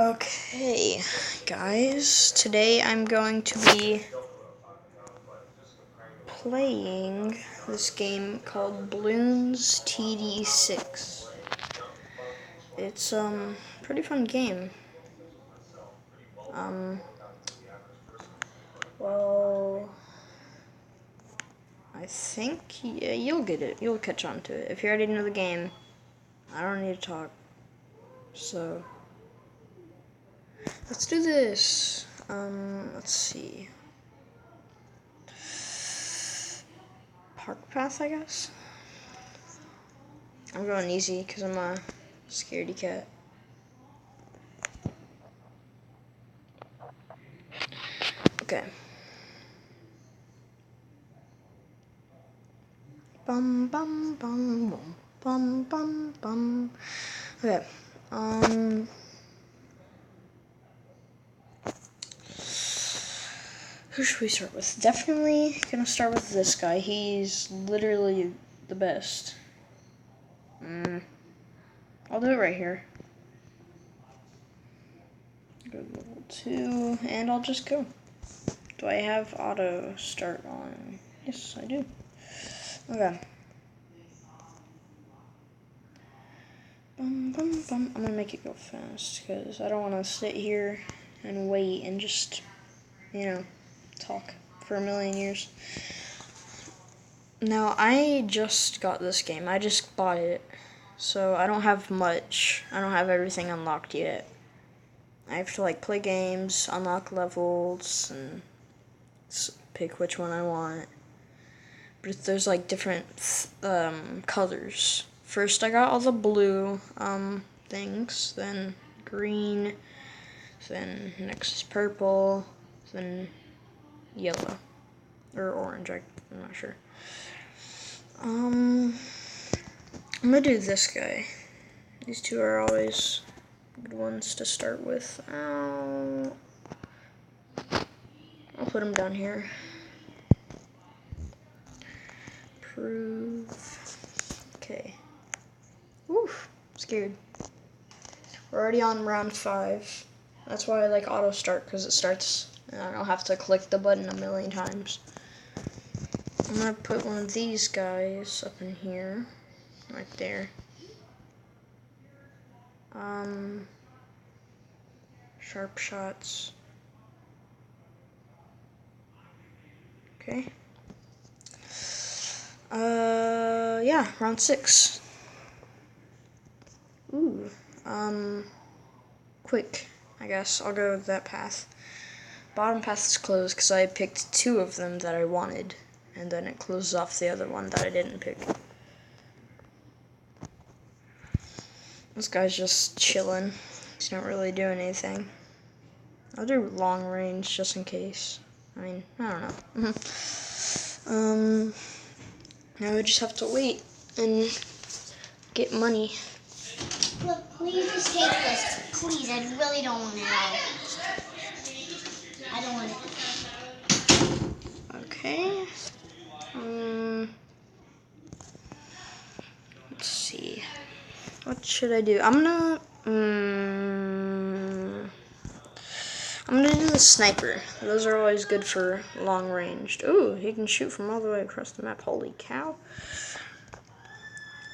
Okay, guys, today I'm going to be playing this game called Bloons TD6. It's pretty fun game. Well, I think you'll get it. You'll catch on to it. If you already know the game, I don't need to talk. So, let's do this. Let's see. Park path, I guess. I'm going easy because I'm a scaredy cat. Okay. Bum bum bum bum bum bum. Okay. Who should we start with? Definitely gonna start with this guy. He's literally the best. I'll do it right here. Go to level 2, and I'll just go. Do I have auto start on? Yes, I do. Okay. Bum, bum, bum. I'm gonna make it go fast because I don't want to sit here and wait and just, talk for a million years. Now, I just got this game. I just bought it. So I don't have much. I don't have everything unlocked yet. I have to play games, unlock levels, and pick which one I want. But there's different colors. First I got all the blue things, then green, then next is purple, then yellow. Or orange, I'm not sure. I'm gonna do this guy. These two are always good ones to start with. I'll put them down here. Prove. Okay. Oof, scared. We're already on round 5. That's why I like auto start, because it starts and I don't have to click the button a million times. I'm gonna put one of these guys up in here, right there. Sharp shots. Okay. Yeah, round 6. Ooh, quick, I guess. I'll go with that path. Bottom path is closed because I picked 2 of them that I wanted, and then it closes off the other one that I didn't pick. This guy's just chilling. He's not really doing anything. I'll do long range just in case. I mean, I don't know. Now we just have to wait and get money. Look, please just take this. Please, I really don't want it all. I don't want it. Okay. Let's see. What should I do? I'm gonna do the sniper. Those are always good for long ranged. Ooh, he can shoot from all the way across the map. Holy cow.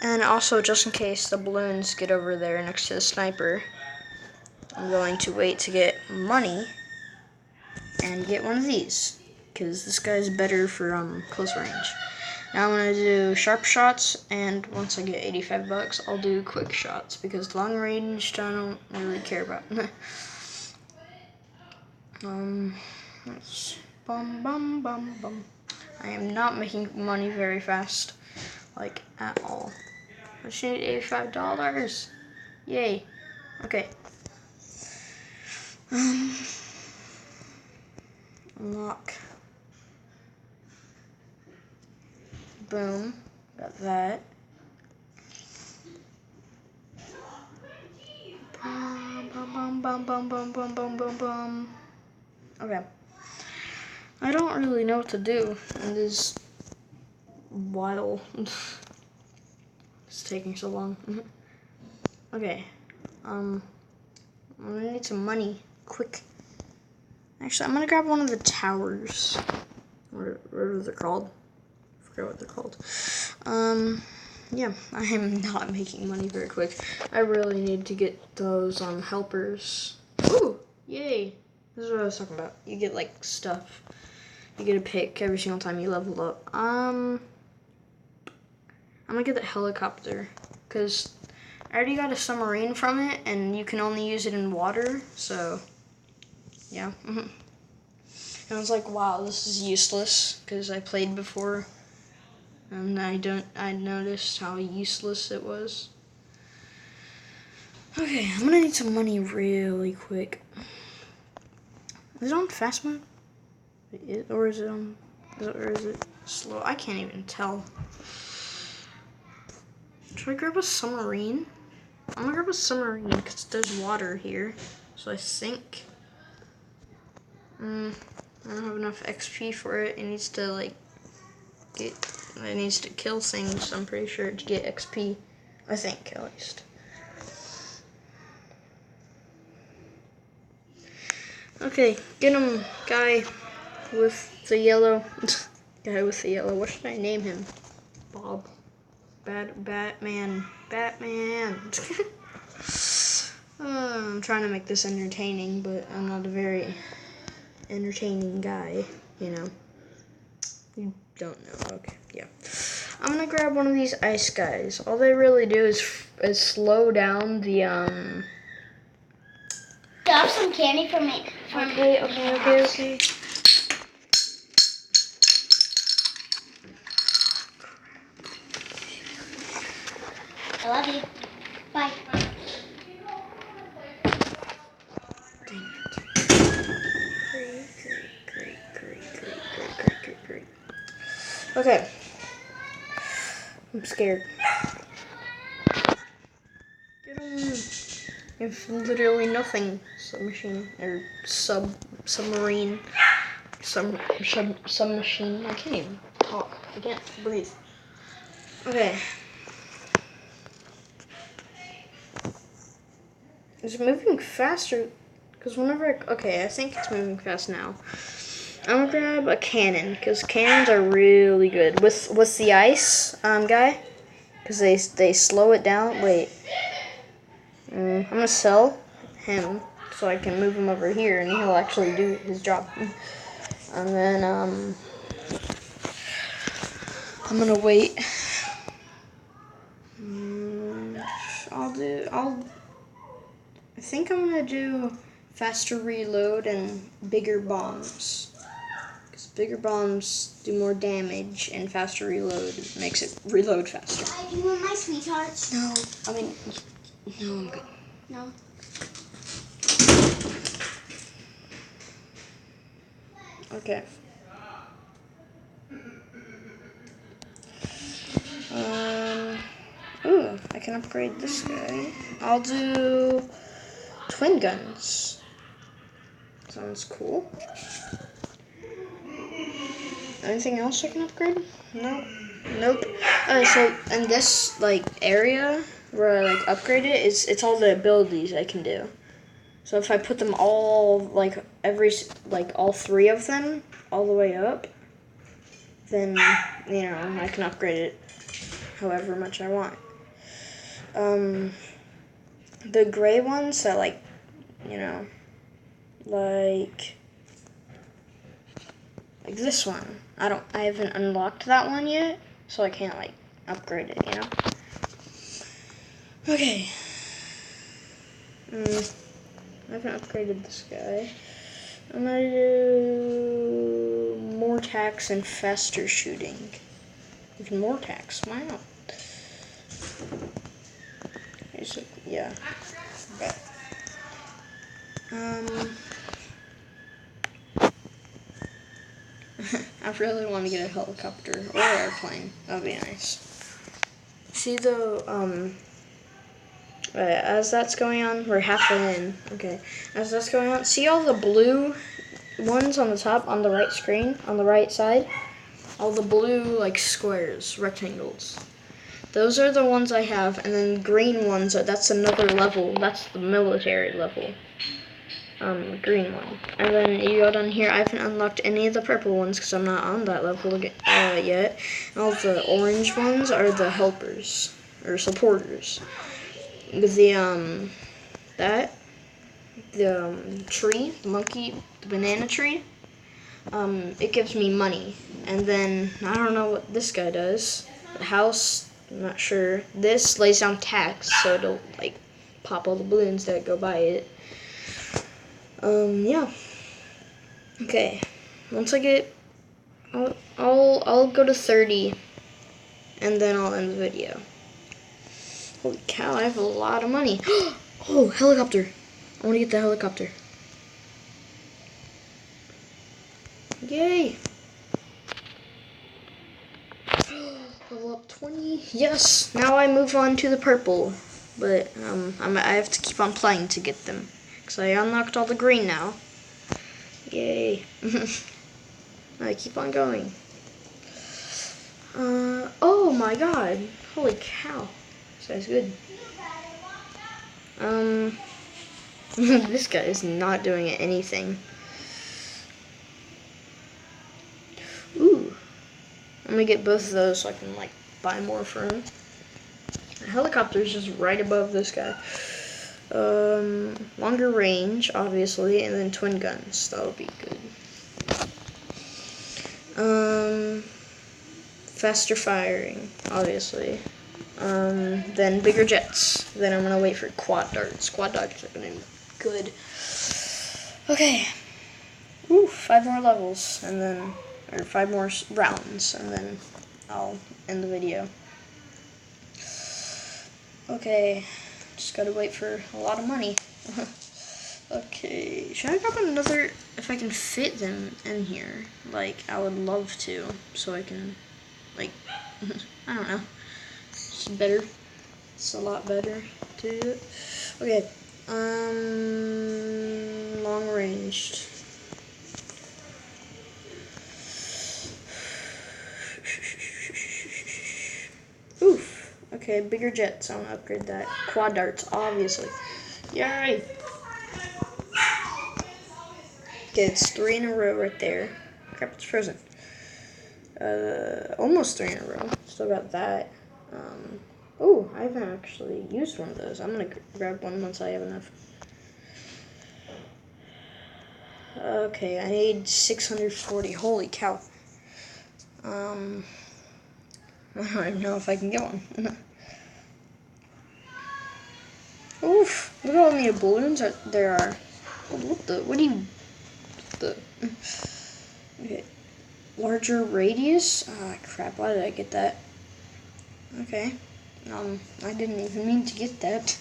And also, just in case the balloons get over there next to the sniper, I'm going to wait to get money and get one of these, because this guy's better for close range. Now I'm going to do sharp shots, and once I get 85 bucks, I'll do quick shots, because long range I don't really care about. Let's bum bum bum bum. I am not making money very fast, at all. I just need $85. Yay. Okay. Unlock. Boom. Got that. Bum bum bum bum bum bum bum bum bum. Okay. I don't really know what to do in this while. It's taking so long. Okay. I'm gonna need some money, quick. Actually, I'm gonna grab one of the towers. What are they called? I forget what they're called. Yeah, I am not making money very quick. I really need to get those helpers. Ooh, yay! This is what I was talking about. You get like stuff. You get a pick every single time you level up. I'm gonna get the helicopter because I already got a submarine from it, and you can only use it in water. So, yeah. And I was like, wow, this is useless because I played before, and I noticed how useless it was. Okay, I'm gonna need some money really quick. Is it on fast mode? Or is it on, or is it slow? I can't even tell. Should I grab a submarine? I'm gonna grab a submarine because there's water here. So I think I don't have enough XP for it. It needs to like it needs to kill things, I'm pretty sure, to get XP. I think, at least. Okay, get him, guy with the yellow. Guy with the yellow. What should I name him? Bob. Batman. I'm trying to make this entertaining, but I'm not a very entertaining guy, you know. You don't know. Okay, yeah. I'm gonna grab one of these ice guys. All they really do is slow down the Drop some candy for me. Okay. I love you. Bye. Great. Okay. I'm scared. Get him. If literally nothing. Submachine or submarine. Submachine. I can't even talk. I can't breathe. Okay. It's moving faster. Because whenever okay, I think it's moving fast now. I'm gonna grab a cannon because cannons are really good with the ice guy, because they slow it down. Wait, I'm gonna sell him so I can move him over here and he'll actually do his job. And then I'm gonna wait. I think I'm gonna do faster reload and bigger bombs. Bigger bombs do more damage, and faster reload makes it reload faster. Do you want my sweethearts? No, I mean, no, I'm good. No. Okay. Ooh, I can upgrade this guy. I'll do twin guns. Sounds cool. Anything else I can upgrade? No. Nope. So in this like area where I like upgrade it, it's all the abilities I can do. So if I put them all like all three of them all the way up, then you know I can upgrade it however much I want. The gray ones that like like this one. I haven't unlocked that one yet, so I can't like upgrade it, you know? Okay. I haven't upgraded this guy. I'm gonna do more attacks and faster shooting. Even more attacks, why not? Okay, so, yeah. Okay. I really want to get a helicopter or airplane. That'd be nice. See the as that's going on, we're halfway in. Okay, as that's going on, see all the blue ones on the top, on the right screen, on the right side? All the blue like squares, rectangles. those are the ones I have, and then green ones, that's another level. That's the military level. Green one. And then you go down here. I haven't unlocked any of the purple ones because I'm not on that level yet. And all the orange ones are the helpers or supporters. The tree, the monkey, the banana tree. It gives me money. And then I don't know what this guy does. The house, I'm not sure. This lays down tax, so it'll like pop all the balloons that go by it. Yeah. Okay. Once I get, I'll go to 30, and then I'll end the video. Holy cow! I have a lot of money. Oh, helicopter! I want to get the helicopter. Yay! Level up 20. Yes. Now I move on to the purple, but I have to keep on playing to get them, because I unlocked all the green now. Yay. I keep on going. Oh my god. Holy cow. This guy's good. This guy is not doing anything. Ooh. I'm gonna get both of those so I can, like, buy more for him. The helicopter is just right above this guy. Longer range, obviously, and then twin guns. That'll be good. Faster firing, obviously. Then bigger jets. Then I'm gonna wait for quad darts. Quad darts are gonna be good. Okay. Ooh, 5 more levels, and then, or 5 more rounds, and then I'll end the video. Okay, just gotta wait for a lot of money. Okay, should I grab another, if I can fit them in here? Like, I would love to, so I can, like, I don't know. It's better. It's a lot better to do it. Okay, long ranged. Oof. Okay, bigger jets. I want to upgrade that. Quad darts, obviously. Yay! Okay, it's 3 in a row right there. Crap, it's frozen. Almost 3 in a row. Still got that. Oh, I haven't actually used one of those. I'm gonna grab one once I have enough. Okay, I need 640. Holy cow. I don't even know if I can get one. Oof, look at how many balloons there are. What do you, okay. Larger radius? Ah, crap, why did I get that? Okay, I didn't even mean to get that.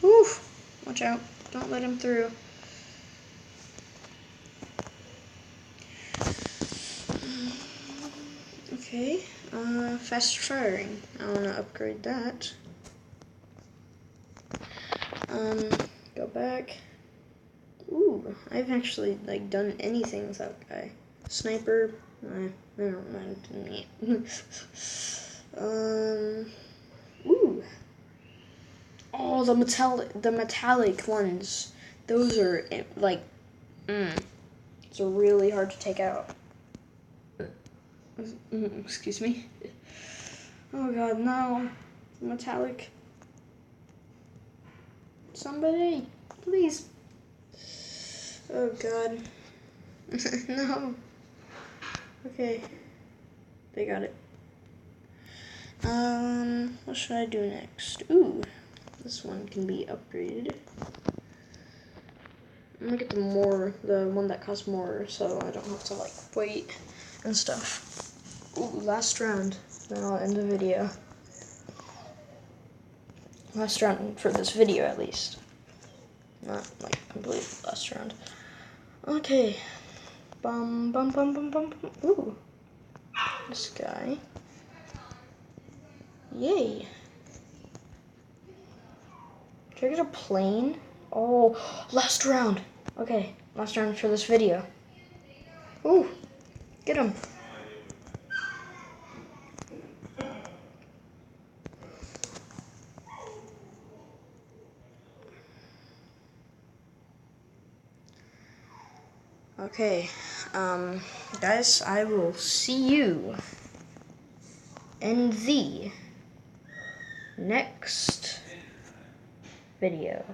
Oof, watch out, don't let him through. Okay, faster firing. I want to upgrade that. Go back. Ooh, I've actually, like, done anything with that guy. Sniper, never mind to me. Ooh. Oh, the metallic ones. Those are, like, it's really hard to take out. Excuse me. Oh god, no. Metallic. Somebody, please. Oh god. No. Okay. They got it. What should I do next? Ooh. This one can be upgraded. I'm gonna get the one that costs more, so I don't have to, like, wait and stuff. Ooh, last round. Then I'll end the video. Last round for this video, at least. Not, like, completely last round. Okay. Bum, bum, bum, bum, bum, bum. Ooh. This guy. Yay. Should I get a plane? Oh, last round. Okay, last round for this video. Ooh, get him. Okay, guys, I will see you in the next video.